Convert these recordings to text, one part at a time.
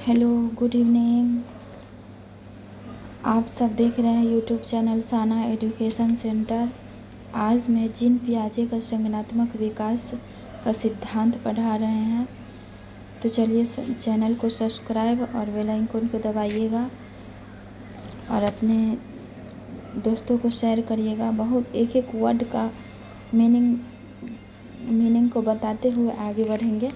Hello, good evening. आप सब देख रहे हैं यूट्यूब चैनल साना एजुकेशन सेंटर। आज मैं जीन पियाजे का संज्ञानात्मक विकास का सिद्धांत पढ़ा रहे हैं। तो चलिए चैनल को सब्सक्राइब और बेल आइकन को दबाइएगा और अपने दोस्तों को शेयर करिएगा। बहुत एक एक वर्ड का मीनिंग को बताते हुए आगे बढ़ेंगे।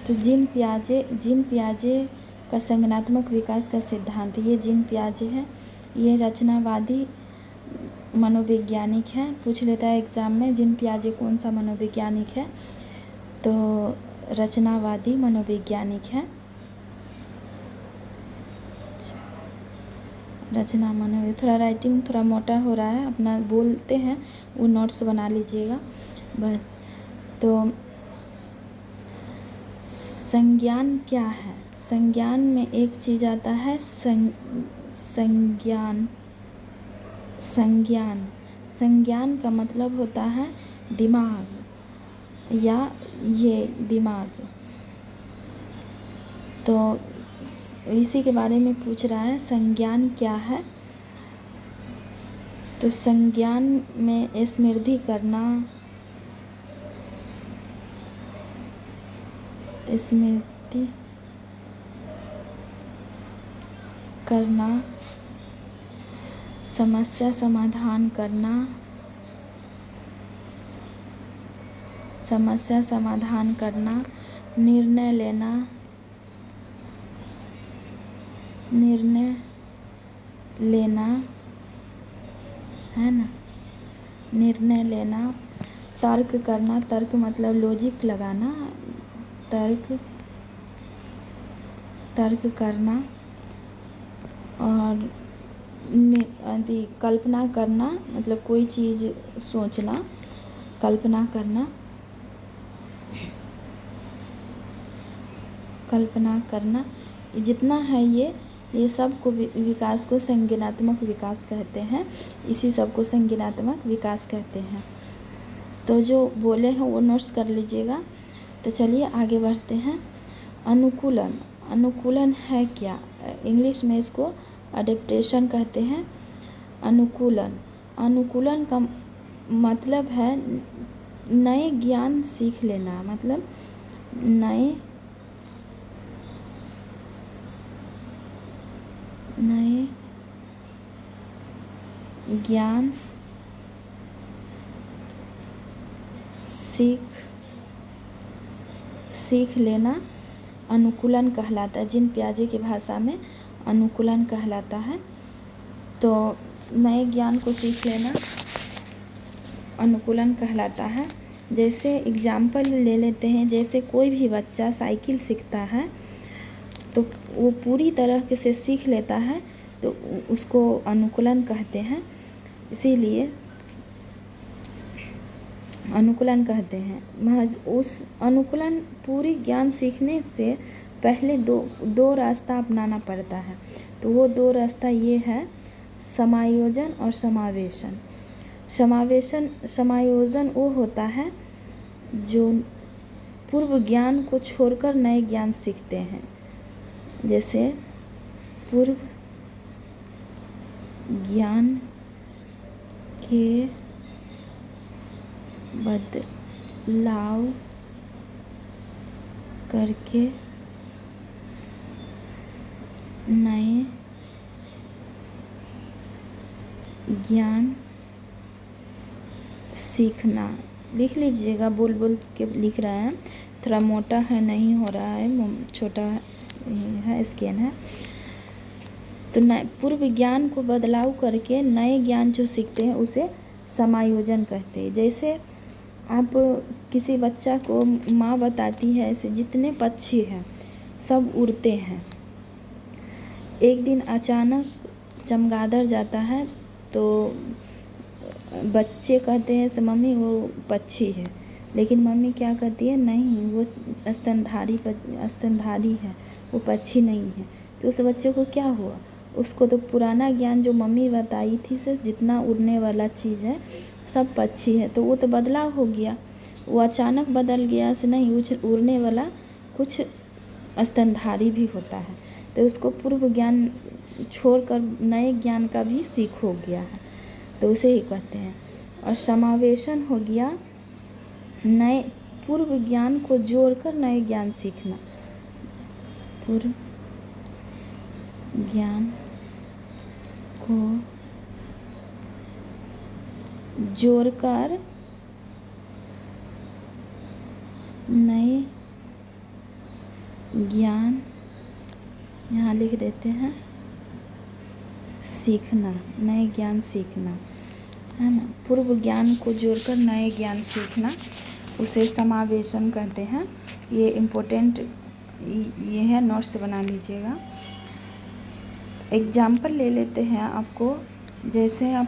तो जीन पियाजे का संज्ञानात्मक विकास का सिद्धांत, ये जीन पियाजे है। ये रचनावादी मनोवैज्ञानिक है। पूछ लेता है एग्ज़ाम में जीन पियाजे कौन सा मनोवैज्ञानिक है, तो रचनावादी मनोवैज्ञानिक है। थोड़ा राइटिंग थोड़ा मोटा हो रहा है, अपना बोलते हैं वो नोट्स बना लीजिएगा बस। तो संज्ञान क्या है? संज्ञान में एक चीज़ आता है संज्ञान का मतलब होता है दिमाग या ये दिमाग। तो इसी के बारे में पूछ रहा है, संज्ञान क्या है। तो संज्ञान में स्मृति करना, समस्या समाधान करना, निर्णय लेना है ना, निर्णय लेना, तर्क करना, तर्क मतलब लॉजिक लगाना, तर्क करना, और कल्पना करना मतलब कोई चीज़ सोचना, कल्पना करना जितना है ये सब को विकास को संज्ञानात्मक विकास कहते हैं। इसी सब को संज्ञानात्मक विकास कहते हैं। तो जो बोले हैं वो नोट्स कर लीजिएगा। तो चलिए आगे बढ़ते हैं। अनुकूलन है क्या? इंग्लिश में इसको अडेप्टेशन कहते हैं। अनुकूलन का मतलब है नए ज्ञान सीख लेना, मतलब नए ज्ञान सीख लेना अनुकूलन कहलाता है। जीन पियाजे की भाषा में अनुकूलन कहलाता है। तो नए ज्ञान को सीख लेना अनुकूलन कहलाता है। जैसे एग्जाम्पल ले लेते हैं, जैसे कोई भी बच्चा साइकिल सीखता है तो वो पूरी तरह से सीख लेता है, तो उसको अनुकूलन कहते हैं। इसीलिए अनुकूलन कहते हैं। महज उस अनुकूलन पूरी ज्ञान सीखने से पहले दो रास्ता अपनाना पड़ता है। तो वो दो रास्ता ये है, समायोजन और समावेशन। समायोजन वो होता है जो पूर्व ज्ञान को छोड़कर नए ज्ञान सीखते हैं। जैसे पूर्व ज्ञान के बदलाव करके नए ज्ञान सीखना। लिख लीजिएगा, बोल के लिख रहे हैं, थोड़ा मोटा है, नहीं हो रहा है, छोटा है, स्कैन है। तो पूर्व ज्ञान को बदलाव करके नए ज्ञान जो सीखते हैं उसे समायोजन कहते हैं। जैसे आप किसी बच्चा को माँ बताती है ऐसे जितने पक्षी हैं सब उड़ते हैं। एक दिन अचानक चमगादड़ जाता है तो बच्चे कहते हैं से मम्मी वो पक्षी है, लेकिन मम्मी क्या कहती है, नहीं वो स्तनधारी है, वो पक्षी नहीं है। तो उस बच्चे को क्या हुआ, उसको तो पुराना ज्ञान जो मम्मी बताई थी से जितना उड़ने वाला चीज़ है सब पक्षी है, तो वो तो बदलाव हो गया, वो अचानक बदल गया से नहीं उड़ने वाला कुछ स्तनधारी भी होता है, तो उसको पूर्व ज्ञान छोड़कर नए ज्ञान का भी सीख हो गया है, तो उसे ही कहते हैं। और समावेशन हो गया नए पूर्व ज्ञान को जोड़कर नए ज्ञान सीखना, पूर्व ज्ञान को जोड़कर नए ज्ञान, यहाँ लिख देते हैं सीखना, नए ज्ञान सीखना, है ना। पूर्व ज्ञान को जोड़कर नए ज्ञान सीखना, उसे समावेशन कहते हैं। ये इम्पोर्टेंट ये है, नोट्स बना लीजिएगा। एग्जाम्पल ले लेते हैं आपको, जैसे आप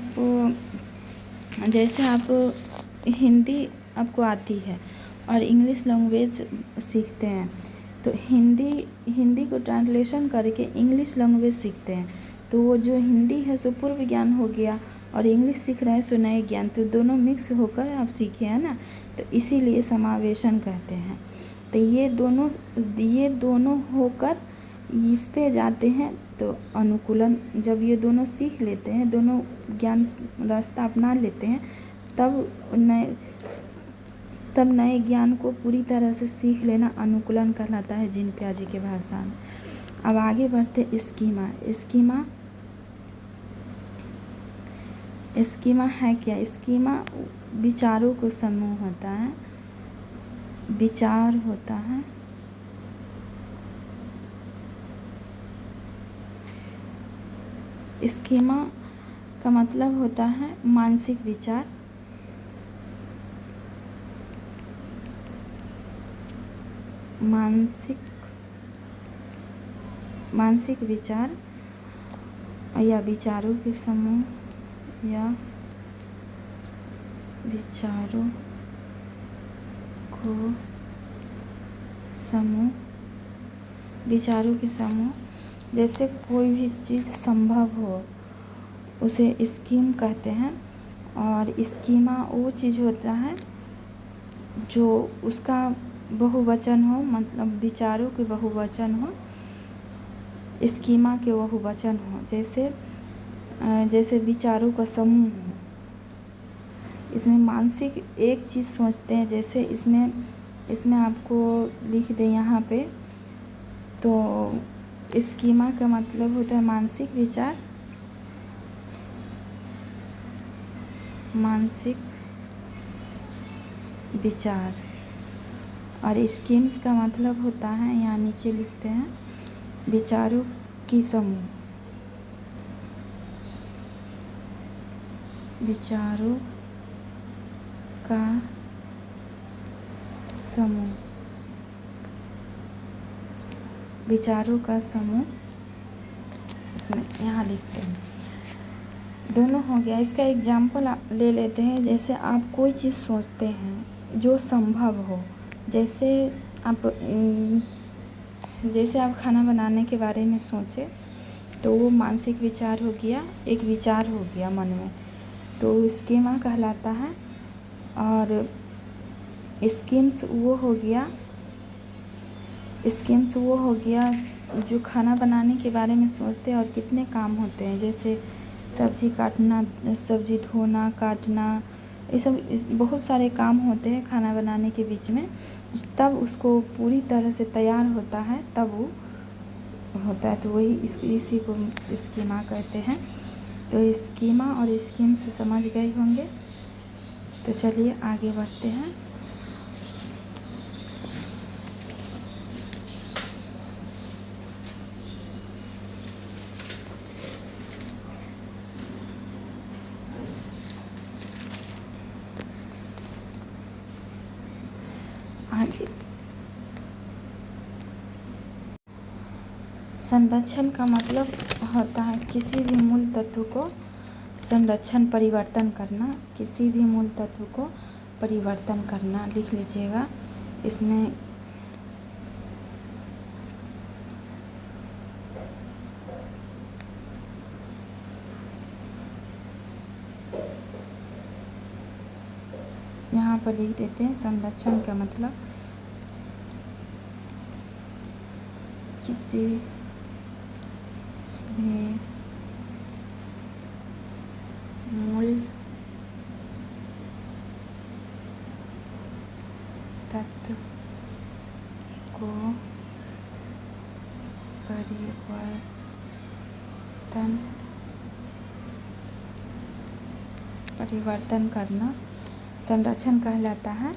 हिंदी आपको आती है और इंग्लिश लैंग्वेज सीखते हैं, तो हिंदी को ट्रांसलेशन करके इंग्लिश लैंग्वेज सीखते हैं, तो वो जो हिंदी है सो पूर्व ज्ञान हो गया और इंग्लिश सीख रहे हैं सो नए ज्ञान, तो दोनों मिक्स होकर आप सीखे, है ना। तो इसीलिए समावेशन कहते हैं। तो ये दोनों होकर इस पे जाते हैं, तो अनुकूलन, जब ये दोनों सीख लेते हैं, दोनों ज्ञान रास्ता अपना लेते हैं, तब नए ज्ञान को पूरी तरह से सीख लेना अनुकूलन कहलाता है जीन पियाजे की भाषा में। अब आगे बढ़ते स्कीमा है क्या? स्कीमा विचारों को समूह होता है, विचार होता है। स्कीमा का मतलब होता है मानसिक विचार, मानसिक विचार या विचारों के समूह, या विचारों के समूह। जैसे कोई भी चीज़ संभव हो उसे स्कीम कहते हैं, और स्कीमा वो चीज़ होता है जो उसका बहुवचन हो, मतलब विचारों के बहुवचन हो, स्कीमा के बहुवचन हो। जैसे विचारों का समूह हो, इसमें मानसिक एक चीज़ सोचते हैं, जैसे इसमें आपको लिख दें यहाँ पे, तो स्कीमा का मतलब होता है मानसिक विचार, और स्कीम्स का मतलब होता है, यहाँ नीचे लिखते हैं, विचारों की समूह, विचारों का समूह, इसमें यहाँ लिखते हैं। दोनों हो गया। इसका एग्जाम्पल ले लेते हैं। जैसे आप कोई चीज़ सोचते हैं जो संभव हो, जैसे आप खाना बनाने के बारे में सोचे, तो वो मानसिक विचार हो गया, एक विचार हो गया मन में, तो स्कीमा कहलाता है। और स्कीम्स वो हो गया जो खाना बनाने के बारे में सोचते हैं और कितने काम होते हैं, जैसे सब्ज़ी काटना, सब्ज़ी धोना, काटना, ये सब बहुत सारे काम होते हैं खाना बनाने के बीच में। तब उसको पूरी तरह से तैयार होता है, तब वो होता है, तो वही इसी को स्कीमा कहते हैं। तो स्कीमा और स्कीम से समझ गए होंगे। तो चलिए आगे बढ़ते हैं। आगे संरक्षण का मतलब होता है किसी भी मूल तत्व को परिवर्तन करना, किसी भी मूल तत्व को परिवर्तन करना। लिख लीजिएगा। इसमें यहाँ पर लिख देते हैं संरक्षण का मतलब किसी भी मूल तत्व को परिवर्तन करना संरक्षण कहलाता है।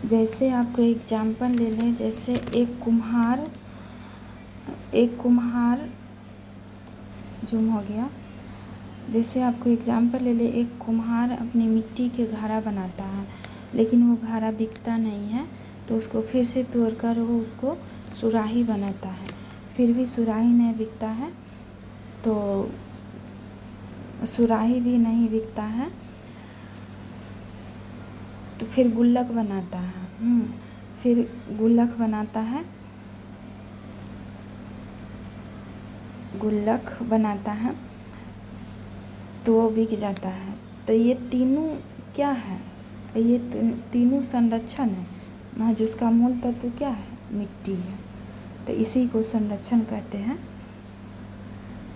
जैसे आपको एग्जाम्पल ले लें, जैसे एक कुम्हार जूम हो गया। जैसे आपको एग्जाम्पल ले लें, एक कुम्हार अपनी मिट्टी के घड़ा बनाता है, लेकिन वो घड़ा बिकता नहीं है, तो उसको फिर से तोड़कर वो उसको सुराही बनाता है, फिर भी सुराही नहीं बिकता है, तो सुराही भी नहीं बिकता है, तो फिर गुल्लक बनाता है। फिर गुल्लक बनाता है तो वो बिक जाता है। तो ये तीनों क्या है? ये तीनों संरक्षण है, मगर जिसका मूल तत्व क्या है? मिट्टी है। तो इसी को संरक्षण कहते हैं।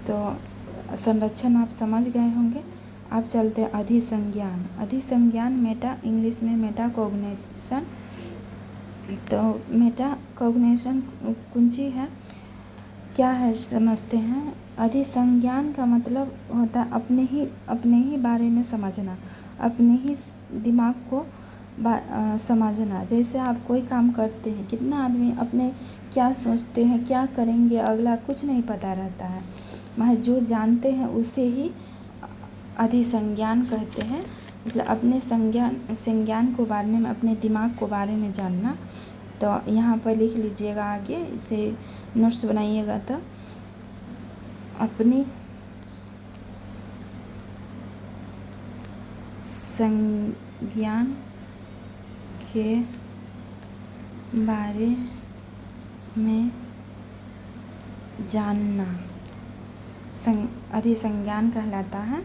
तो संरक्षण आप समझ गए होंगे। अब चलते हैं अधिसंज्ञान। अधिसंज्ञान इंग्लिश में मेटाकॉग्निशन। तो मेटाकॉग्निशन कुंजी है, क्या है समझते हैं। अधिसंज्ञान का मतलब होता है अपने ही बारे में समझना, अपने ही दिमाग को समझना। जैसे आप कोई काम करते हैं, कितना आदमी अपने क्या सोचते हैं, क्या करेंगे अगला, कुछ नहीं पता रहता है, मगर जो जानते हैं उसे ही अधिसंज्ञान कहते हैं। मतलब अपने संज्ञान को बारे में, अपने दिमाग को बारे में जानना। तो यहाँ पर लिख लीजिएगा, आगे इसे नोट्स बनाइएगा। तो अपनी संज्ञान के बारे में जानना अधिसंज्ञान कहलाता है।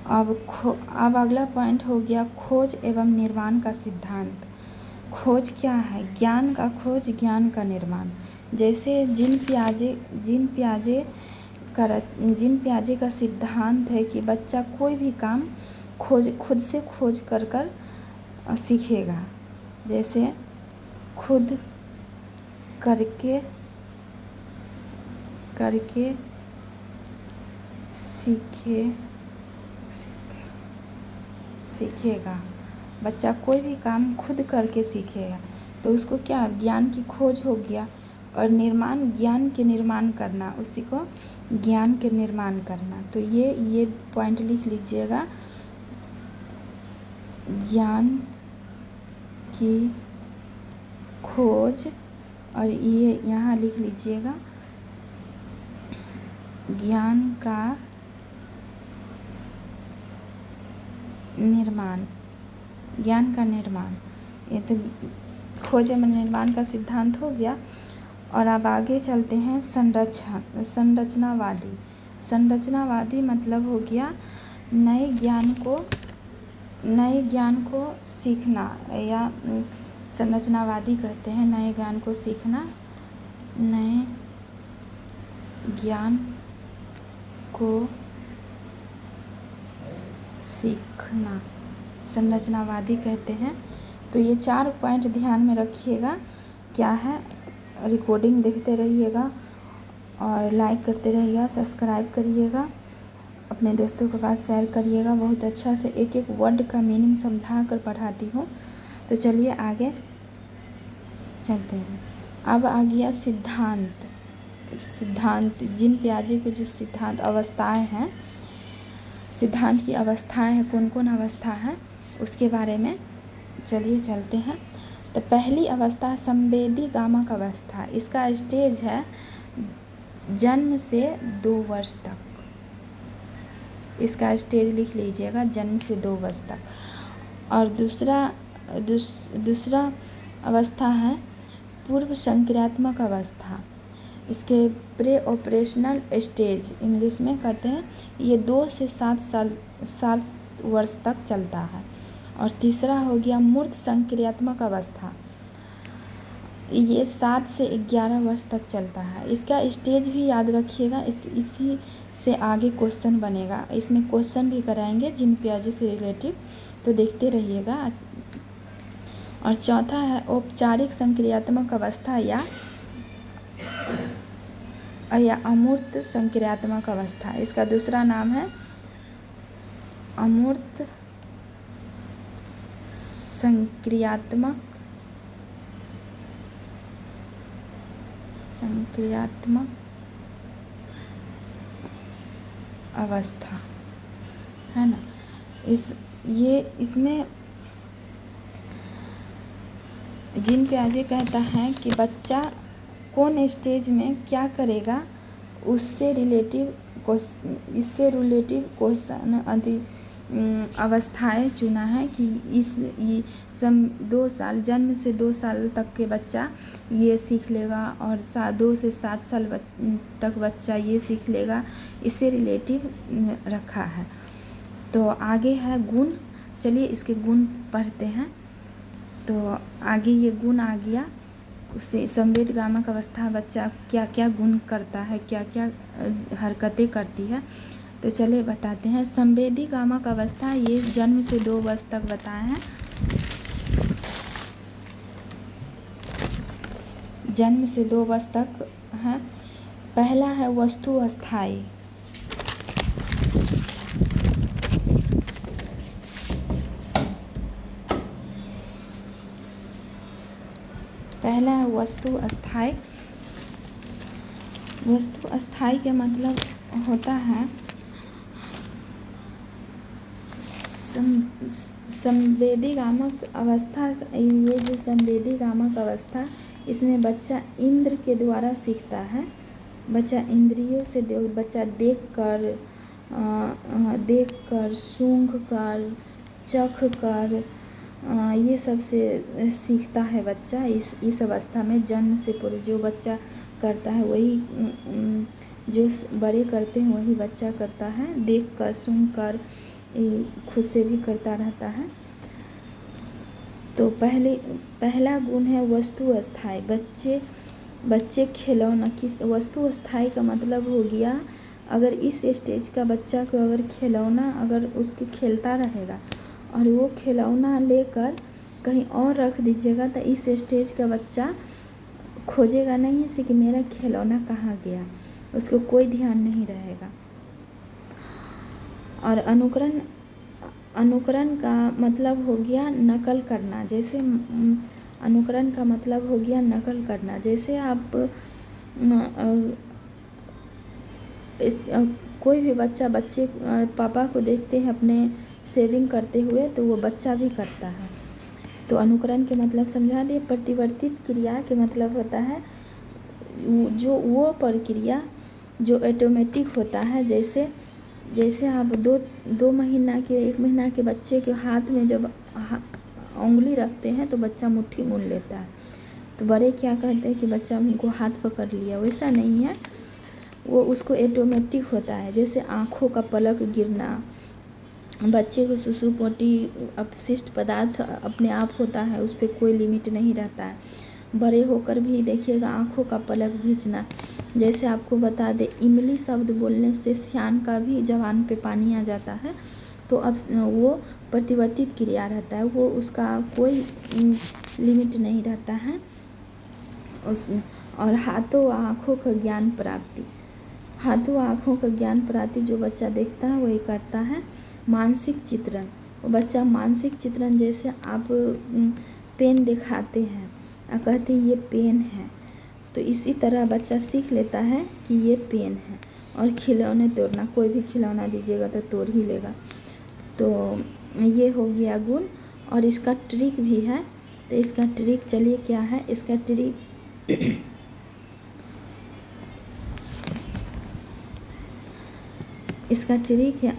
अब अगला पॉइंट हो गया खोज एवं निर्माण का सिद्धांत। खोज क्या है? ज्ञान का खोज, ज्ञान का निर्माण। जैसे जीन पियाजे का सिद्धांत है कि बच्चा कोई भी काम खुद से खोज कर सीखेगा। जैसे खुद करके सीखेगा। बच्चा कोई भी काम खुद करके सीखेगा, तो उसको क्या, ज्ञान की खोज हो गया। और निर्माण, ज्ञान के निर्माण करना, उसी को ज्ञान के निर्माण करना। तो ये पॉइंट लिख लीजिएगा, ज्ञान की खोज। और ये यहाँ लिख लीजिएगा, ज्ञान का निर्माण। ज्ञान का निर्माण, ये तो खोज एवं निर्माण का सिद्धांत हो गया। और अब आगे चलते हैं संरचनावादी। संरचनावादी मतलब हो गया नए ज्ञान को सीखना, या संरचनावादी कहते हैं नए ज्ञान को सीखना, नए ज्ञान को सीखना संरचनावादी कहते हैं। तो ये 4 पॉइंट ध्यान में रखिएगा। क्या है, रिकॉर्डिंग देखते रहिएगा और लाइक करते रहिएगा, सब्सक्राइब करिएगा, अपने दोस्तों के पास शेयर करिएगा। बहुत अच्छा से एक एक वर्ड का मीनिंग समझा कर पढ़ाती हूँ। तो चलिए आगे चलते हैं। अब आ गया सिद्धांत। जीन पियाजे के जो सिद्धांत अवस्थाएं हैं, सिद्धांत की अवस्थाएं हैं, कौन कौन अवस्था है उसके बारे में चलिए चलते हैं। तो पहली अवस्था संवेदी गामक अवस्था। इसका स्टेज है जन्म से 2 वर्ष तक। इसका स्टेज लिख लीजिएगा, जन्म से 2 वर्ष तक। और दूसरा अवस्था है पूर्व संक्रियात्मक अवस्था। इसके प्रे ऑपरेशनल स्टेज इंग्लिश में कहते हैं। ये 2 से 7 वर्ष तक चलता है। और तीसरा हो गया मूर्त संक्रियात्मक अवस्था। ये 7 से 11 वर्ष तक चलता है। इसका स्टेज भी याद रखिएगा, इसी से आगे क्वेश्चन बनेगा, इसमें क्वेश्चन भी कराएंगे जिन पियाजे से रिलेटिव, तो देखते रहिएगा। और चौथा है औपचारिक संक्रियात्मक अवस्था या अमूर्त संक्रियात्मक अवस्था। इसका दूसरा नाम है अमूर्त संक्रियात्मक अवस्था, है ना। इसमें जीन पियाजे कहता है कि बच्चा कौन स्टेज में क्या करेगा, इससे रिलेटिव क्वेश्चन अवस्थाएं चुना है कि इस 2 साल, जन्म से 2 साल तक के बच्चा ये सीख लेगा और 2 से 7 साल तक बच्चा ये सीख लेगा, इससे रिलेटिव रखा है। तो आगे है गुण, चलिए इसके गुण पढ़ते हैं। तो आगे ये गुण आ गया, उससे संवेदगामक अवस्था बच्चा क्या क्या गुण करता है, क्या क्या हरकतें करती है, तो चलिए बताते हैं। संवेदीगामक अवस्था ये जन्म से 2 वर्ष तक बताए हैं। जन्म से 2 वर्ष तक है। पहला है वस्तु अस्थाई। पहला है वस्तु अस्थाई। वस्तु अस्थाई का मतलब होता है संवेदीगामक अवस्था। ये जो संवेदीगामक अवस्था, इसमें बच्चा इंद्र के द्वारा सीखता है। बच्चा इंद्रियों से बच्चा देखकर, सूंघकर, चखकर, ये सब से सीखता है बच्चा। इस अवस्था में जन्म से पूर्व जो बच्चा करता है वही जो बड़े करते हैं वही बच्चा करता है। देखकर, सूंघकर, खुद से भी करता रहता है। तो पहला गुण है वस्तु अस्थाई। बच्चे खिलौना की वस्तु अस्थाई का मतलब हो गया, अगर इस स्टेज का बच्चा को अगर खिलौना अगर उसके खेलता रहेगा और वो खिलौना लेकर कहीं और रख दीजिएगा तो इस स्टेज का बच्चा खोजेगा नहीं ऐसे कि मेरा खिलौना कहाँ गया, उसको कोई ध्यान नहीं रहेगा। और अनुकरण का मतलब हो गया नकल करना। जैसे अनुकरण का मतलब हो गया नकल करना। जैसे आप कोई भी बच्चे पापा को देखते हैं अपने सेविंग करते हुए तो वो बच्चा भी करता है। तो अनुकरण के मतलब समझा दिए। प्रतिवर्तित क्रिया के मतलब होता है जो वो प्रक्रिया जो ऑटोमेटिक होता है। जैसे आप 1 महीना के बच्चे के हाथ में जब उंगली रखते हैं तो बच्चा मुट्ठी मूंद लेता है। तो बड़े क्या कहते हैं कि बच्चा उनको हाथ पकड़ लिया, वैसा नहीं है, वो उसको ऑटोमेटिक होता है। जैसे आँखों का पलक गिरना, बच्चे को सुसु पोटी अपशिष्ट पदार्थ अपने आप होता है, उस पर कोई लिमिट नहीं रहता है। बड़े होकर भी देखिएगा आँखों का पलक खींचना। जैसे आपको बता दें, इमली शब्द बोलने से सियान का भी जबान पे पानी आ जाता है। तो अब वो प्रतिवर्तित क्रिया रहता है, वो उसका कोई लिमिट नहीं रहता है। और हाथों आँखों का ज्ञान प्राप्ति, हाथों आँखों का ज्ञान प्राप्ति जो बच्चा देखता है वही करता है। मानसिक चित्रण, वो बच्चा मानसिक चित्रण, जैसे आप पेन दिखाते हैं और कहते हैं ये पेन है, तो इसी तरह बच्चा सीख लेता है कि ये पेन है। और खिलौने तोड़ना, कोई भी खिलौना दीजिएगा तो तोड़ ही लेगा। तो ये हो गया गुण। और इसका ट्रिक भी है, तो इसका ट्रिक चलिए क्या है इसका ट्रिक। इसका ट्रिक है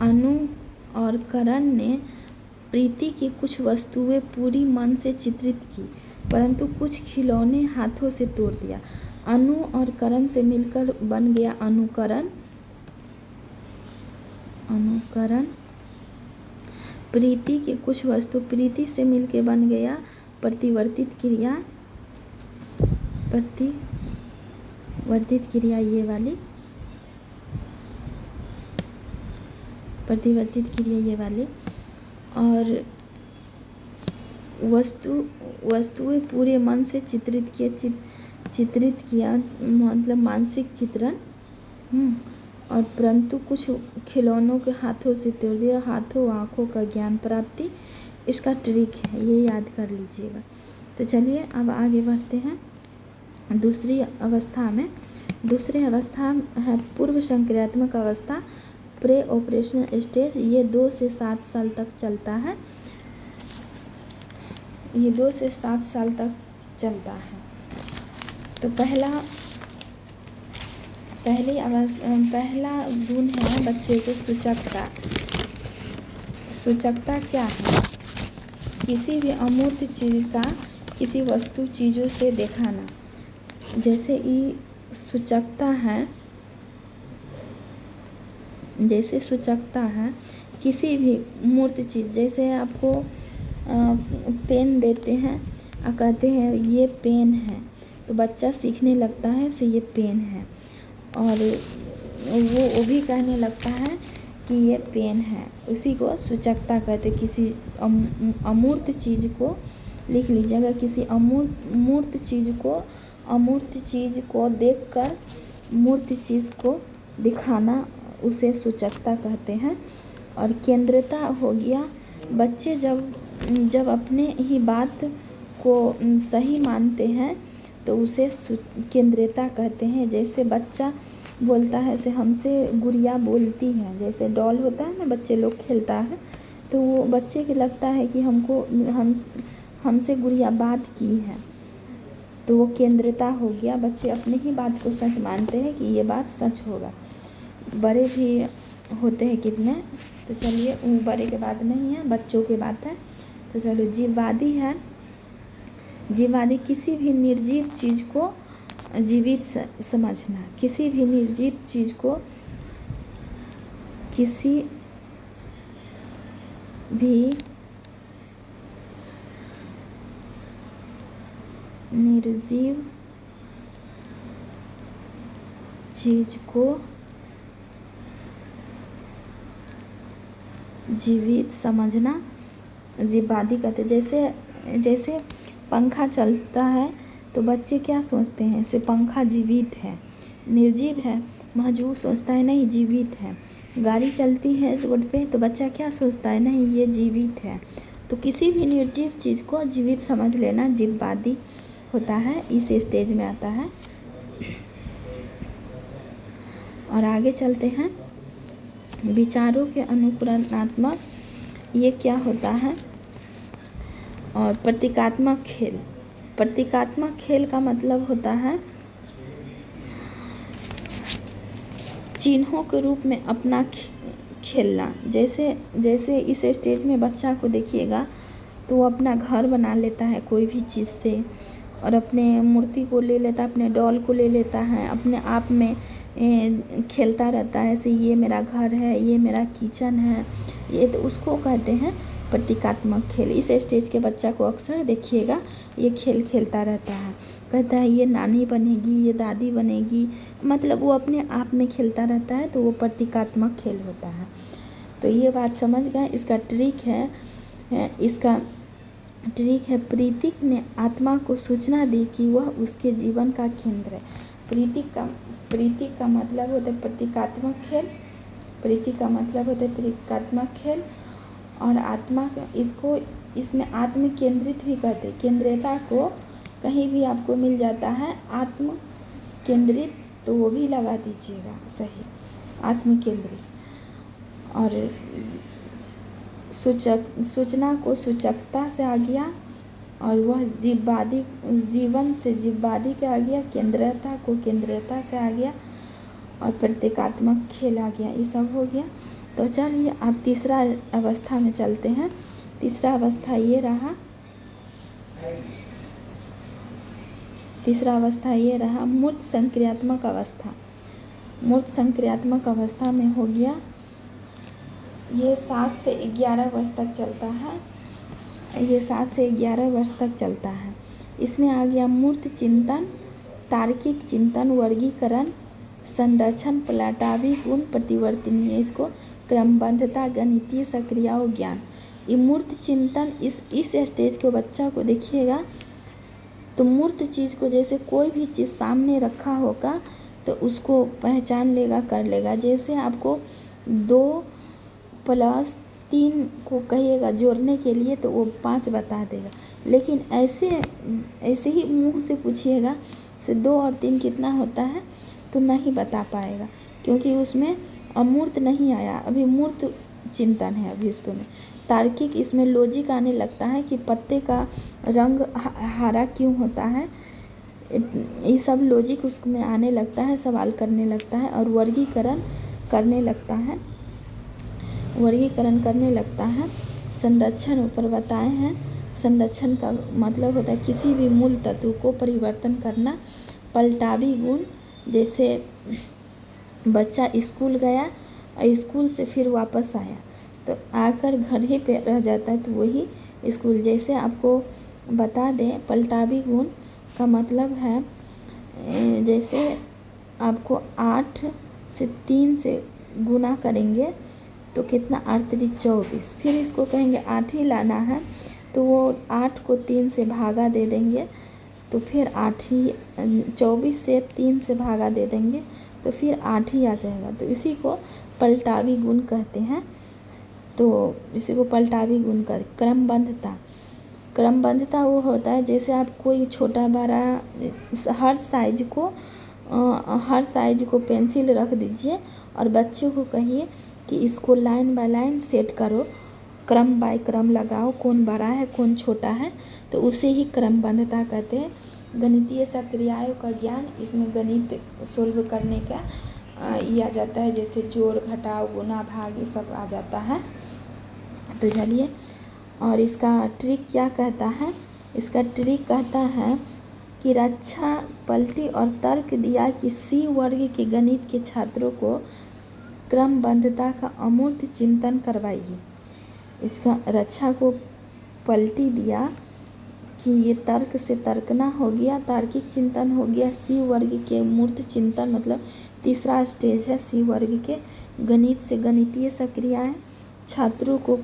अनु और करण ने प्रीति की कुछ वस्तुएं पूरी मन से चित्रित की, परंतु कुछ खिलौने हाथों से तोड़ दिया। अनु और करण से मिलकर बन गया अनुकरण। प्रीति की कुछ वस्तु, प्रीति से मिलकर बन गया प्रतिवर्तित क्रिया, प्रतिवर्तित क्रिया ये वाली, प्रतिवर्तित क्रिया ये वाली, और वस्तुएं पूरे मन से चित्रित किया मतलब मानसिक चित्रण। और परंतु कुछ खिलौनों के हाथों से तोड़ दिया, हाथों आँखों का ज्ञान प्राप्ति इसका ट्रिक है, ये याद कर लीजिएगा। तो चलिए अब आगे बढ़ते हैं दूसरी अवस्था में। दूसरी अवस्था है पूर्व संक्रियात्मक अवस्था, प्रे ऑपरेशनल स्टेज। ये 2 से 7 साल तक चलता है, ये 2 से 7 साल तक चलता है। तो पहला गुण है बच्चे को सूचकता। सूचकता क्या है? किसी भी अमूर्त चीज़ का किसी वस्तु चीज़ों से दिखाना। जैसे ये सूचकता है, जैसे सूचकता है किसी भी मूर्त चीज़, जैसे आपको पेन देते हैं और कहते हैं ये पेन है, तो बच्चा सीखने लगता है से ये पेन है, और वो भी कहने लगता है कि ये पेन है। उसी को सूचकता कहते। किसी अमूर्त चीज़ को लिख लीजिएगा, किसी अमूर्त चीज़ को देखकर मूर्त चीज़ को दिखाना, उसे सूचकता कहते हैं। और केंद्रता हो गया, बच्चे जब अपने ही बात को सही मानते हैं तो उसे केंद्रता कहते हैं। जैसे बच्चा बोलता है से हमसे गुड़िया बोलती है, जैसे डॉल होता है ना, बच्चे लोग खेलता है, तो वो बच्चे को लगता है कि हमसे गुड़िया बात की है, तो वो केंद्रता हो गया। बच्चे अपने ही बात को सच मानते हैं कि ये बात सच होगा। बड़े भी होते हैं कितने, तो चलिए बड़े के बात नहीं है, बच्चों की बात है। तो चलो जीववादी है। जीववादी किसी भी निर्जीव चीज़ को जीवित समझना। किसी भी निर्जीव चीज़ को, किसी भी निर्जीव चीज़ को जीवित समझना जीववादी कहते। जैसे पंखा चलता है तो बच्चे क्या सोचते हैं से पंखा जीवित है, निर्जीव है, मौजूद सोचता है नहीं जीवित है। गाड़ी चलती है रोड पे तो बच्चा क्या सोचता है नहीं ये जीवित है। तो किसी भी निर्जीव चीज़ को जीवित समझ लेना जीववादी होता है, इस स्टेज में आता है। और आगे चलते हैं विचारों के अनुकरणात्मक, ये क्या होता है। और प्रतीकात्मक खेल। प्रतीकात्मक खेल का मतलब होता है चिन्हों के रूप में अपना खेलना। जैसे इस स्टेज में बच्चा को देखिएगा तो वो अपना घर बना लेता है कोई भी चीज़ से, और अपने मूर्ति को ले लेता है, अपने डॉल को ले लेता है, अपने आप में खेलता रहता है ऐसे ये मेरा घर है, ये मेरा किचन है, ये तो उसको कहते हैं प्रतीकात्मक खेल। इस स्टेज के बच्चा को अक्सर देखिएगा ये खेल खेलता रहता है, कहता है ये नानी बनेगी, ये दादी बनेगी, मतलब वो अपने आप में खेलता रहता है, तो वो प्रतीकात्मक खेल होता है। तो ये बात समझ गए। इसका ट्रिक है प्रीतिक ने आत्मा को सूचना दी कि वह उसके जीवन का केंद्र है। प्रीतिक का मतलब होता है प्रतीकात्मक खेल। प्रीति का मतलब होता है प्रतीकात्मक खेल। और आत्मा इसमें आत्म केंद्रित भी कहते हैं। केंद्रिता को कहीं भी आपको मिल जाता है आत्म केंद्रित, तो वो भी लगा दीजिएगा सही, आत्म केंद्रित। और सूचना को सूचकता से आ गया, और वह जीवन से जीववादी के आ गया, केंद्रता को केंद्रता से आ गया, और प्रतीकात्मक खेल आ गया। ये सब हो गया। तो चलिए आप तीसरा अवस्था में चलते हैं। तीसरा अवस्था ये रहा, मूर्त संक्रियात्मक अवस्था। मूर्त संक्रियात्मक अवस्था में हो गया, ये 7 से 11 वर्ष तक चलता है। ये 7 से 11 वर्ष तक चलता है। इसमें आ गया मूर्त चिंतन, तार्किक चिंतन, वर्गीकरण, संरक्षण, पलटावी गुण, प्रतिवर्तनीय, इसको क्रमबद्धता, गणितीय सक्रियाओं, ज्ञान। ये मूर्त चिंतन इस स्टेज के बच्चा को देखिएगा तो मूर्त चीज़ को, जैसे कोई भी चीज़ सामने रखा होगा तो उसको पहचान लेगा, कर लेगा। जैसे आपको 2+3 को कहिएगा जोड़ने के लिए तो वो 5 बता देगा। लेकिन ऐसे ही मुंह से पूछिएगा तो 2 और 3 कितना होता है तो नहीं बता पाएगा, क्योंकि उसमें अमूर्त नहीं आया, अभी मूर्त चिंतन है अभी उसको में। तार्किक, इसमें लॉजिक आने लगता है कि पत्ते का रंग हरा क्यों होता है, ये सब लॉजिक उसमें आने लगता है, सवाल करने लगता है। और वर्गीकरण करने लगता है, संरक्षण ऊपर बताए हैं। संरक्षण का मतलब होता है किसी भी मूल तत्व को परिवर्तन करना। पलटावी गुण, जैसे बच्चा स्कूल गया और स्कूल से फिर वापस आया तो आकर घर ही पे रह जाता है तो वही स्कूल। जैसे आपको बता दें, पलटावी गुण का मतलब है जैसे आपको 8 से 3 से गुना करेंगे तो कितना, 8 3 24, फिर इसको कहेंगे 8 ही लाना है तो वो 8 को 3 से भागा दे देंगे तो फिर 8 ही, 24 से 3 से भागा दे देंगे तो फिर 8 ही आ जाएगा। तो इसी को पलटावी गुण कहते हैं। तो इसी को पलटावी गुण का क्रमबद्धता वो होता है जैसे आप कोई छोटा बड़ा हर साइज को पेंसिल रख दीजिए और बच्चे को कहिए कि इसको लाइन बाय लाइन सेट करो, क्रम बाय क्रम लगाओ, कौन बड़ा है कौन छोटा है, तो उसे ही क्रमबद्धता कहते हैं। गणितीय सक्रियाओं का ज्ञान, इसमें गणित सोल्व करने का ये आ जाता है, जैसे जोड़ घटाव गुना भाग ये सब आ जाता है। तो चलिए, और इसका ट्रिक क्या कहता है, इसका ट्रिक कहता है कि रक्षा पलटी और तर्क दिया कि सी वर्ग के गणित के छात्रों को क्रमबद्धता का अमूर्त चिंतन करवाइए। इसका रक्षा को पलटी दिया कि ये तर्क से तर्कना हो गया, तार्किक चिंतन हो गया, सी वर्ग के मूर्त चिंतन मतलब तीसरा स्टेज है सी वर्ग के, गणित से गणितीय सक्रियाएं, छात्रों को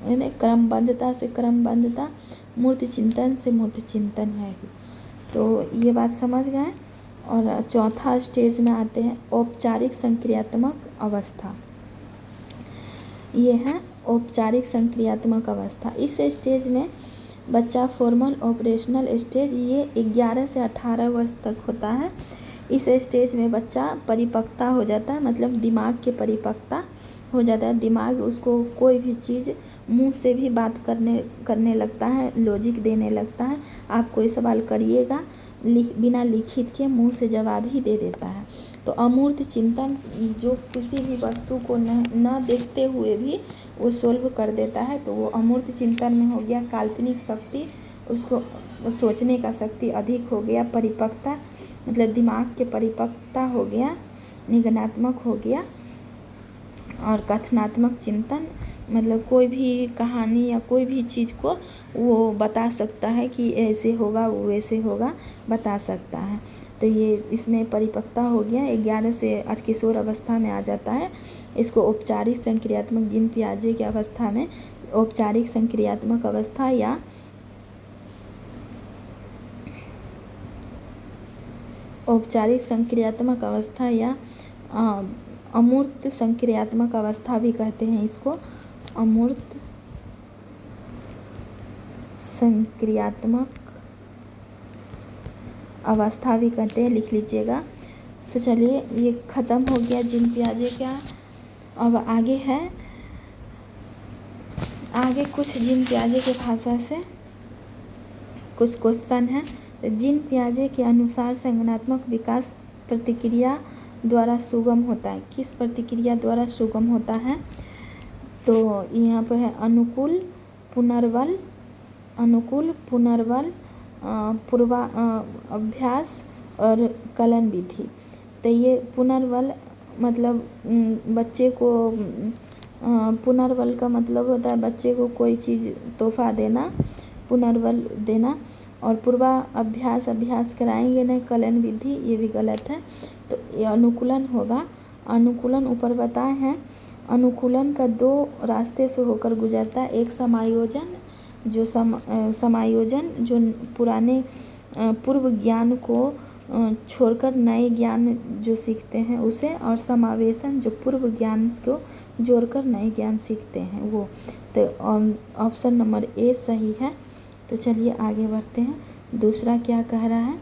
क्रमबद्धता से क्रमबद्धता, मूर्त चिंतन से मूर्त चिंतन है। तो ये बात समझ गए। और चौथा स्टेज में आते हैं औपचारिक संक्रियात्मक अवस्था। ये है औपचारिक संक्रियात्मक अवस्था। इस स्टेज में बच्चा फॉर्मल ऑपरेशनल स्टेज, ये 11 से 18 वर्ष तक होता है। इस स्टेज में बच्चा परिपक्वता हो जाता है, मतलब दिमाग के परिपक्वता हो जाता है। दिमाग उसको कोई भी चीज़ मुंह से भी बात करने लगता है, लॉजिक देने लगता है। आप कोई सवाल करिएगा बिना लिखित के मुंह से जवाब ही दे देता है। तो अमूर्त चिंतन, जो किसी भी वस्तु को न देखते हुए भी वो सोल्व कर देता है, तो वो अमूर्त चिंतन में हो गया। काल्पनिक शक्ति, उसको सोचने का शक्ति अधिक हो गया। परिपक्वता मतलब दिमाग के परिपक्वता हो गया, निगनात्मक हो गया। और कथनात्मक चिंतन मतलब कोई भी कहानी या कोई भी चीज़ को वो बता सकता है कि ऐसे होगा वो वैसे होगा, बता सकता है। तो ये इसमें परिपक्वता हो गया। 11 से 8 किशोर अवस्था में आ जाता है। इसको औपचारिक संक्रियात्मक जीन पियाजे की अवस्था में औपचारिक संक्रियात्मक अवस्था या औपचारिक संक्रियात्मक अवस्था या अमूर्त संक्रियात्मक अवस्था भी कहते हैं। इसको अमूर्त संक्रियात्मक अवस्था भी कहते हैं, लिख लीजिएगा। तो चलिए, ये ख़त्म हो गया जीन पियाजे का। अब आगे है, आगे कुछ जीन पियाजे के भाषा से कुछ क्वेश्चन है। जीन पियाजे के अनुसार संज्ञानात्मक विकास प्रतिक्रिया द्वारा सुगम होता है। किस प्रतिक्रिया द्वारा सुगम होता है? तो यहाँ पे है अनुकूल पुनर्बल, पूर्वाभ्यास और कलन विधि। तो ये पुनर्बल मतलब बच्चे को पुनर्बल का मतलब होता है बच्चे को कोई चीज़ तोहफा देना, पुनर्बल देना। और अभ्यास कराएंगे नहीं, कलन विधि, ये भी गलत है। तो ये अनुकूलन होगा। अनुकूलन ऊपर बताए हैं। अनुकूलन का 2 रास्ते से होकर गुजरता है। एक समायोजन, जो पुराने पूर्व ज्ञान को छोड़कर नए ज्ञान जो सीखते हैं उसे, और समावेशन जो पूर्व ज्ञान को जोड़कर नए ज्ञान सीखते हैं वो। तो ऑप्शन नंबर ए सही है। तो चलिए आगे बढ़ते हैं। दूसरा क्या कह रहा है?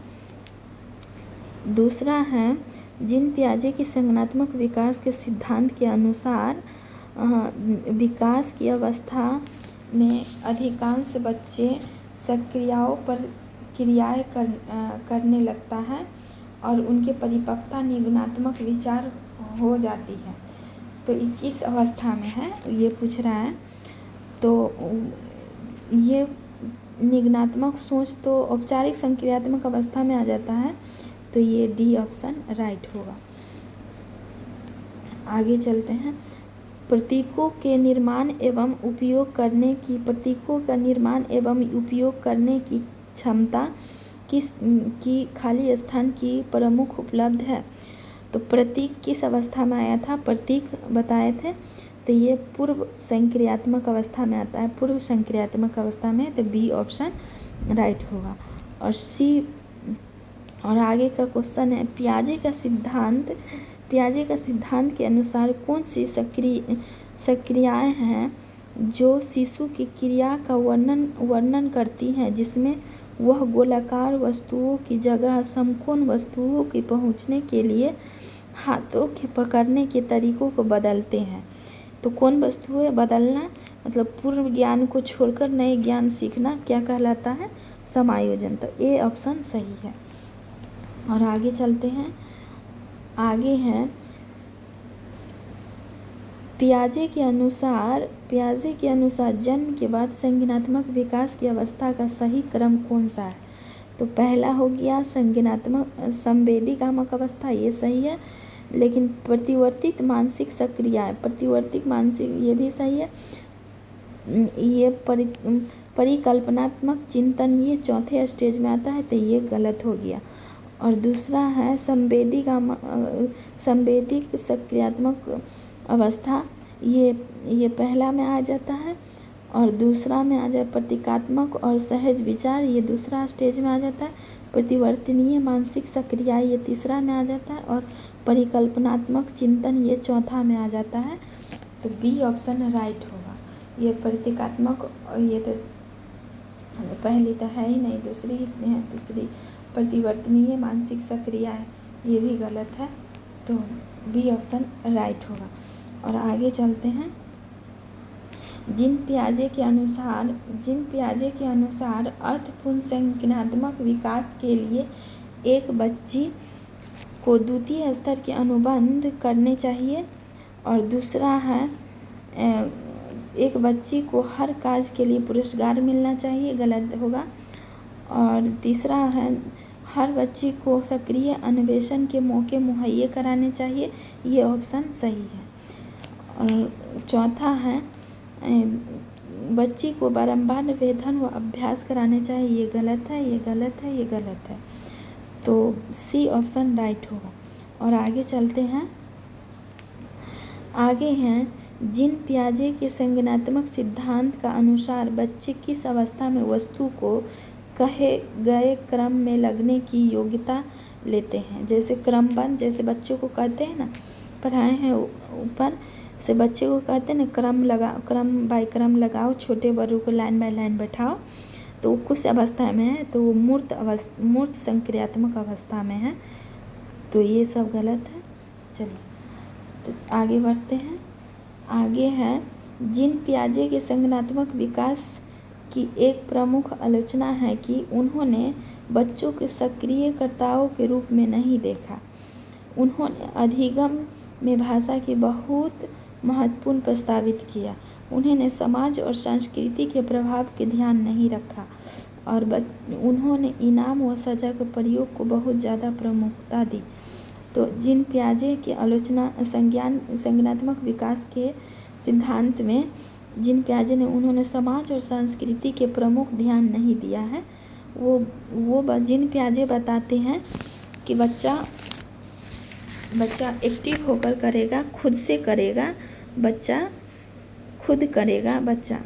दूसरा है, जीन पियाजे की संज्ञानात्मक विकास के सिद्धांत के अनुसार विकास की अवस्था में अधिकांश बच्चे सक्रियाओं पर क्रियाएं करने लगता है और उनके परिपक्वता निगुणात्मक विचार हो जाती है। तो 21 अवस्था में है ये पूछ रहा है। तो ये निगुणात्मक सोच तो औपचारिक संक्रियात्मक अवस्था में आ जाता है। तो ये डी ऑप्शन राइट होगा। आगे चलते हैं। प्रतीकों का निर्माण एवं उपयोग करने की क्षमता की खाली स्थान की प्रमुख उपलब्ध है। तो प्रतीक किस अवस्था में आया था? प्रतीक बताए थे। तो ये पूर्व संक्रियात्मक अवस्था में आता है। पूर्व संक्रियात्मक अवस्था में, तो बी ऑप्शन राइट होगा। और सी, और आगे का क्वेश्चन है, पियाजे का सिद्धांत के अनुसार कौन सी सक्रियाएं हैं जो शिशु की क्रिया का वर्णन करती हैं, जिसमें वह गोलाकार वस्तुओं की जगह समकोण वस्तुओं की पहुंचने के लिए हाथों के पकड़ने के तरीकों को बदलते हैं। तो कौन वस्तुएं बदलना, मतलब पूर्व ज्ञान को छोड़कर नए ज्ञान सीखना क्या कहलाता है? समायोजन। तो ए ऑप्शन सही है। और आगे चलते हैं। आगे है, पियाजे के अनुसार जन्म के बाद संज्ञानात्मक विकास की अवस्था का सही क्रम कौन सा है? तो पहला हो गया संवेदीकामक अवस्था, ये सही है। लेकिन प्रतिवर्तित मानसिक सक्रियाएं, ये भी सही है। ये परिकल्पनात्मक चिंतन, ये चौथे स्टेज में आता है, तो ये गलत हो गया। और दूसरा है संवेदिक सक्रियात्मक अवस्था, ये पहला में आ जाता है। और दूसरा में आ जाए प्रतीकात्मक और सहज विचार, ये दूसरा स्टेज में आ जाता है। परिवर्तनीय मानसिक सक्रिया, ये तीसरा में आ जाता है। और परिकल्पनात्मक चिंतन, ये चौथा में आ जाता है। तो बी ऑप्शन राइट होगा। ये प्रतीकात्मक, ये तो पहली तो है ही नहीं, दूसरी ही है। तीसरी परिवर्तनीय मानसिक सक्रिया है, ये भी गलत है। तो बी ऑप्शन राइट होगा। और आगे चलते हैं। जीन पियाजे के अनुसार अर्थपूर्ण संज्ञानात्मक विकास के लिए एक बच्ची को द्वितीय स्तर के अनुबंध करने चाहिए। और दूसरा है, एक बच्ची को हर कार्य के लिए पुरस्कार मिलना चाहिए, गलत होगा। और तीसरा है, हर बच्ची को सक्रिय अन्वेषण के मौके मुहैया कराने चाहिए, ये ऑप्शन सही है। और चौथा है, बच्ची को बारंबार निवेदन व अभ्यास कराने चाहिए, ये गलत है। तो सी ऑप्शन राइट होगा। और आगे चलते हैं। आगे हैं, जीन पियाजे के संज्ञानात्मक सिद्धांत का अनुसार बच्चे किस अवस्था में वस्तु को कहे गए क्रम में लगने की योग्यता लेते हैं? जैसे क्रमबद्ध, जैसे बच्चों को कहते हैं ना, पढ़ाए हैं ऊपर से, बच्चे को कहते हैं ना क्रम बाय क्रम लगाओ, छोटे बड़ों को लाइन बाय लाइन बैठाओ। तो कुछ अवस्था में है, तो वो मूर्त संक्रियात्मक अवस्था में है। तो ये सब गलत है। चलिए तो आगे बढ़ते हैं। आगे है, जीन पियाजे के संज्ञानात्मक विकास की एक प्रमुख आलोचना है कि उन्होंने बच्चों के सक्रियकर्ताओं के रूप में नहीं देखा। उन्होंने अधिगम में भाषा की बहुत महत्वपूर्ण प्रस्तावित किया। उन्होंने समाज और संस्कृति के प्रभाव के ध्यान नहीं रखा। और उन्होंने इनाम व सजा के प्रयोग को बहुत ज़्यादा प्रमुखता दी। तो जीन पियाजे की आलोचना संज्ञानात्मक विकास के सिद्धांत में जीन पियाजे ने उन्होंने समाज और संस्कृति के प्रमुख ध्यान नहीं दिया है। वो जीन पियाजे बताते हैं कि बच्चा एक्टिव होकर करेगा, खुद से करेगा, बच्चा खुद करेगा, बच्चा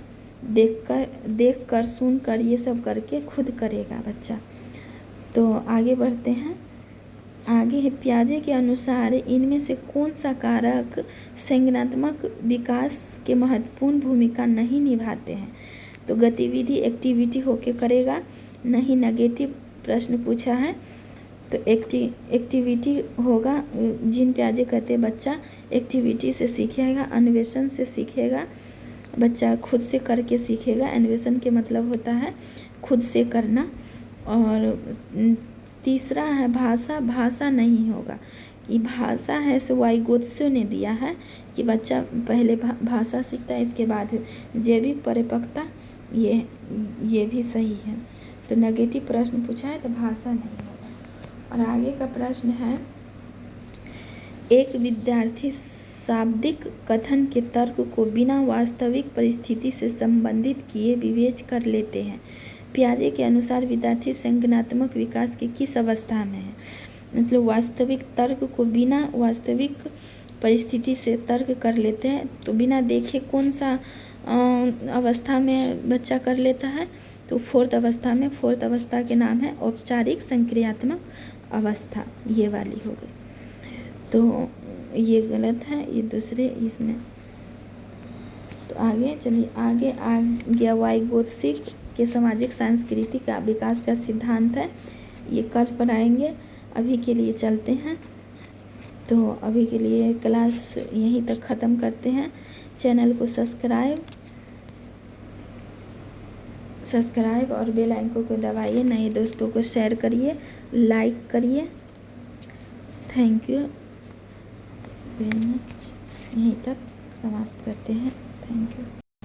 देखकर सुनकर ये सब करके खुद करेगा बच्चा। तो आगे बढ़ते हैं। आगे है पियाजे के अनुसार इनमें से कौन सा कारक संज्ञानात्मक विकास के महत्वपूर्ण भूमिका नहीं निभाते हैं। तो गतिविधि एक्टिविटी होके करेगा, नहीं नेगेटिव प्रश्न पूछा है तो एक्टिविटी होगा। जीन पियाजे कहते हैं बच्चा एक्टिविटी से सीखेगा, अन्वेषण से सीखेगा, बच्चा खुद से करके सीखेगा। अन्वेषण के मतलब होता है खुद से करना। और तीसरा है भाषा नहीं होगा। ये भाषा है सो वाइगोत्स्यो ने दिया है कि बच्चा पहले भाषा सीखता है, इसके बाद जैविक परिपक्वता, ये भी सही है। तो नेगेटिव प्रश्न पूछा है तो भाषा नहीं होगा। और आगे का प्रश्न है, एक विद्यार्थी शाब्दिक कथन के तर्क को बिना वास्तविक परिस्थिति से संबंधित किए विवेच कर लेते हैं। पियाजे के अनुसार विद्यार्थी संज्ञानात्मक विकास की किस अवस्था में है। मतलब वास्तविक तर्क को बिना वास्तविक परिस्थिति से तर्क कर लेते हैं। तो बिना देखे कौन सा अवस्था में बच्चा कर लेता है, तो फोर्थ अवस्था में। फोर्थ अवस्था के नाम है औपचारिक संक्रियात्मक अवस्था, ये वाली हो गई। तो ये गलत है, ये दूसरे इसमें। तो आगे चलिए, आगे आ गया वाइगोत्स्किक के सामाजिक सांस्कृतिक विकास का सिद्धांत है, ये कल पढ़ाएंगे। अभी के लिए चलते हैं। तो अभी के लिए क्लास यहीं तक ख़त्म करते हैं। चैनल को सब्सक्राइब और बेल आइकन को दबाइए, नए दोस्तों को शेयर करिए, लाइक करिए। Thank you very much. यहीं तक समाप्त करते हैं। Thank you.